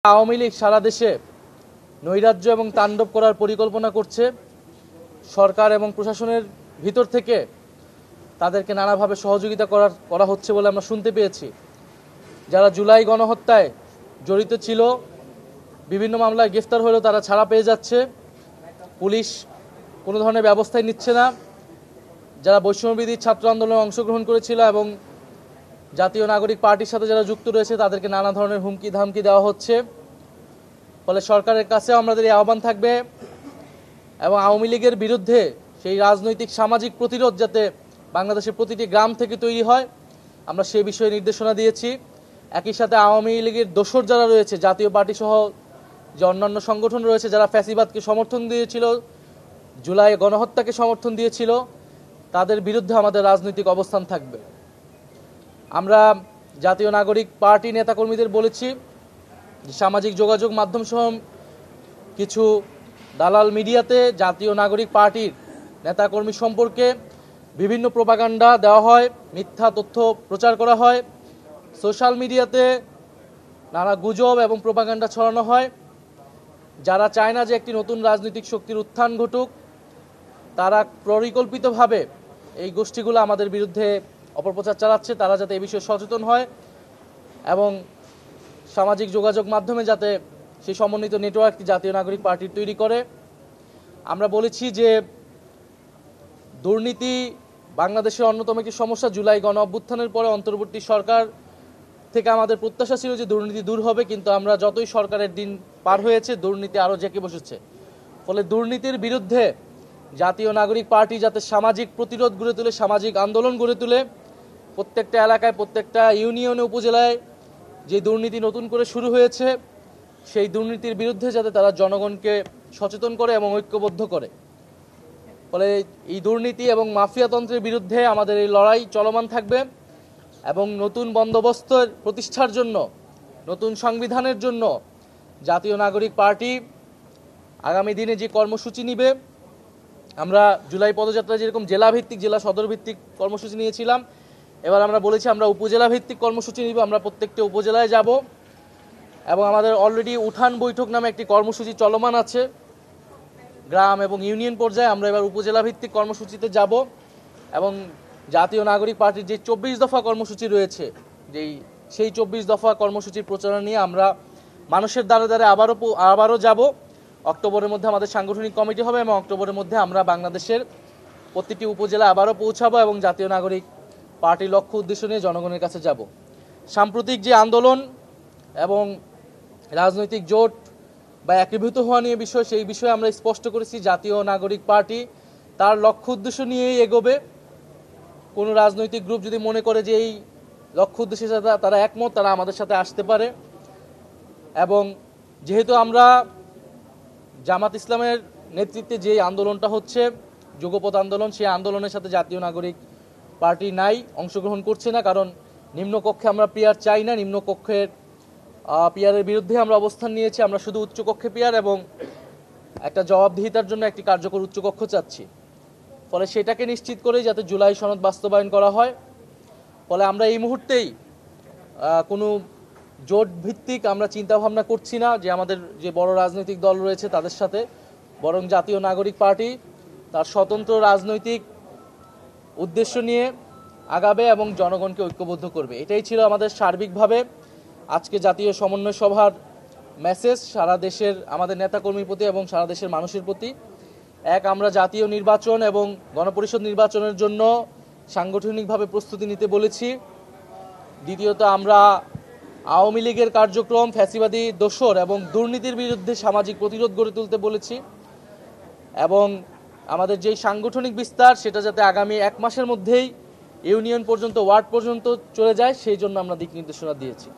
আওয়ামী লীগ সারা দেশে নৈরাজ্য এবং তাণ্ডব করার পরিকল্পনা করছে। সরকার এবং প্রশাসনের ভিতর থেকে তাদেরকে নানাভাবে সহযোগিতা করা হচ্ছে বলে আমরা শুনতে পেয়েছি। যারা জুলাই গণহত্যায় জড়িত ছিল, বিভিন্ন মামলায় গ্রেফতার হলেও তারা ছাড়া পেয়ে যাচ্ছে। পুলিশ কোনো ধরনের ব্যবস্থাই নিচ্ছে না। যারা বৈষম্যবিরোধী ছাত্র আন্দোলনে অংশগ্রহণ করেছিল এবং জাতীয় নাগরিক পার্টির সাথে যারা যুক্ত রয়েছে তাদেরকে নানা ধরনের হুমকি ধামকি দেওয়া হচ্ছে। ফলে সরকারের কাছেও আমাদের এই আহ্বান থাকবে এবং আওয়ামী লীগের বিরুদ্ধে সেই রাজনৈতিক সামাজিক প্রতিরোধ যাতে বাংলাদেশের প্রতিটি গ্রাম থেকে তৈরি হয়, আমরা সেই বিষয়ে নির্দেশনা দিয়েছি। একই সাথে আওয়ামী লীগের দোসর যারা রয়েছে, জাতীয় পার্টি সহ যে অন্যান্য সংগঠন রয়েছে যারা ফ্যাসিবাদকে সমর্থন দিয়েছিল, জুলাই গণহত্যাকে সমর্থন দিয়েছিল, তাদের বিরুদ্ধে আমাদের রাজনৈতিক অবস্থান থাকবে। আমরা জাতীয় নাগরিক পার্টি নেতাকর্মীদের বলেছি সামাজিক যোগাযোগ মাধ্যম সহ কিছু দালাল মিডিয়াতে জাতীয় নাগরিক পার্টির নেতাকর্মী সম্পর্কে বিভিন্ন প্রোপাগান্ডা দেওয়া হয়, মিথ্যা তথ্য প্রচার করা হয়, সোশ্যাল মিডিয়াতে নানা গুজব এবং প্রোপাগান্ডা ছড়ানো হয়। যারা চায় না যে একটি নতুন রাজনৈতিক শক্তির উত্থান ঘটুক, তারা পরিকল্পিতভাবে এই গোষ্ঠীগুলো আমাদের বিরুদ্ধে অপপ্রচার চালাচ্ছে। তারা যাতে এই বিষয়ে সচেতন হয় এবং সামাজিক যোগাযোগ মাধ্যমে যাতে সেই সমন্বিত নেটওয়ার্কটি জাতীয় নাগরিক পার্টির তৈরি করে। আমরা বলেছি যে দুর্নীতি বাংলাদেশের অন্যতম একটি সমস্যা। জুলাই গণ অভ্যুত্থানের পরে অন্তর্বর্তী সরকার থেকে আমাদের প্রত্যাশা ছিল যে দুর্নীতি দূর হবে, কিন্তু আমরা যতই সরকারের দিন পার হয়েছে দুর্নীতি আরও জেঁকে বসেছে। ফলে দুর্নীতির বিরুদ্ধে জাতীয় নাগরিক পার্টি যাতে সামাজিক প্রতিরোধ গড়ে তোলে, সামাজিক আন্দোলন গড়ে তোলে, প্রত্যেকটা এলাকায় প্রত্যেকটা ইউনিয়নে উপজেলায় যে দুর্নীতি নতুন করে শুরু হয়েছে সেই দুর্নীতির বিরুদ্ধে যাতে তারা জনগণকে সচেতন করে এবং ঐক্যবদ্ধ করে। ফলে এই দুর্নীতি এবং মাফিয়াতন্ত্রের বিরুদ্ধে আমাদের এই লড়াই চলমান থাকবে এবং নতুন বন্দোবস্তের প্রতিষ্ঠার জন্য, নতুন সংবিধানের জন্য জাতীয় নাগরিক পার্টি আগামী দিনে যে কর্মসূচি নিবে, আমরা জুলাই পদযাত্রায় যেরকম জেলাভিত্তিক, জেলা সদর ভিত্তিক কর্মসূচি নিয়েছিলাম, এবার আমরা বলেছি আমরা উপজেলা ভিত্তিক কর্মসূচি নিব। আমরা প্রত্যেকটা উপজেলায় যাব এবং আমাদের অলরেডি উঠান বৈঠক নামে একটি কর্মসূচি চলমান আছে গ্রাম এবং ইউনিয়ন পর্যায়ে। আমরা এবার উপজেলা ভিত্তিক কর্মসূচিতে যাব এবং জাতীয় নাগরিক পার্টির যে 24 দফা কর্মসূচি রয়েছে, সেই 24 দফা কর্মসূচির প্রচারণা নিয়ে আমরা মানুষের দ্বারে দ্বারে আবারও যাব। অক্টোবরের মধ্যে আমাদের সাংগঠনিক কমিটি হবে এবং অক্টোবরের মধ্যে আমরা বাংলাদেশের প্রতিটি উপজেলা আবারও পৌঁছাবো এবং জাতীয় নাগরিক পার্টির লক্ষ্য উদ্দেশ্য নিয়ে জনগণের কাছে যাব। সাম্প্রতিক যে আন্দোলন এবং রাজনৈতিক জোট বা একীভূত হওয়া নিয়ে বিষয়, সেই বিষয়ে আমরা স্পষ্ট করেছি জাতীয় নাগরিক পার্টি তার লক্ষ্য উদ্দেশ্য নিয়েই এগোবে। কোনো রাজনৈতিক গ্রুপ যদি মনে করে যে এই লক্ষ্য উদ্দেশ্যের সাথে তারা একমত, তারা আমাদের সাথে আসতে পারে। এবং যেহেতু আমরা জামাত ইসলামের নেতৃত্বে যে আন্দোলনটা হচ্ছে যুগপৎ আন্দোলন, সেই আন্দোলনের সাথে জাতীয় নাগরিক পার্টি অংশগ্রহণ করছে না, কারণ নিম্নকক্ষে আমরা পিয়ার চাই না। নিম্নকক্ষের পিয়ারের বিরুদ্ধে আমরা অবস্থান নিয়েছি। আমরা শুধু উচ্চকক্ষে পিয়ার এবং একটা জবাবদিহিতার জন্য একটি কার্যকর উচ্চকক্ষ চাচ্ছি। ফলে সেটাকে নিশ্চিত করেই যাতে জুলাই সনদ বাস্তবায়ন করা হয়। ফলে আমরা এই মুহূর্তেই কোনো জোট ভিত্তিক আমরা চিন্তাভাবনা করছি না যে আমাদের যে বড় রাজনৈতিক দল রয়েছে তাদের সাথে, বরং জাতীয় নাগরিক পার্টি তার স্বতন্ত্র রাজনৈতিক উদ্দেশ্য নিয়ে আগাবে এবং জনগণকে ঐক্যবদ্ধ করবে। এটাই ছিল আমাদের সার্বিকভাবে আজকে জাতীয় সমন্বয় সভার মেসেজ সারা দেশের আমাদের নেতাকর্মীর প্রতি এবং সারা দেশের মানুষের প্রতি। এক, আমরা জাতীয় নির্বাচন এবং গণপরিষদ নির্বাচনের জন্য সাংগঠনিকভাবে প্রস্তুতি নিতে বলেছি। দ্বিতীয়ত, আমরা আওয়ামী লীগের কার্যক্রম, ফ্যাসিবাদী দোসর এবং দুর্নীতির বিরুদ্ধে সামাজিক প্রতিরোধ গড়ে তুলতে বলেছি এবং আমাদের যেই সাংগঠনিক বিস্তার সেটা যাতে আগামী 1 মাসের মধ্যেই ইউনিয়ন পর্যন্ত, ওয়ার্ড পর্যন্ত চলে যায়, সেই জন্য আমরা দিক নির্দেশনা দিয়েছি।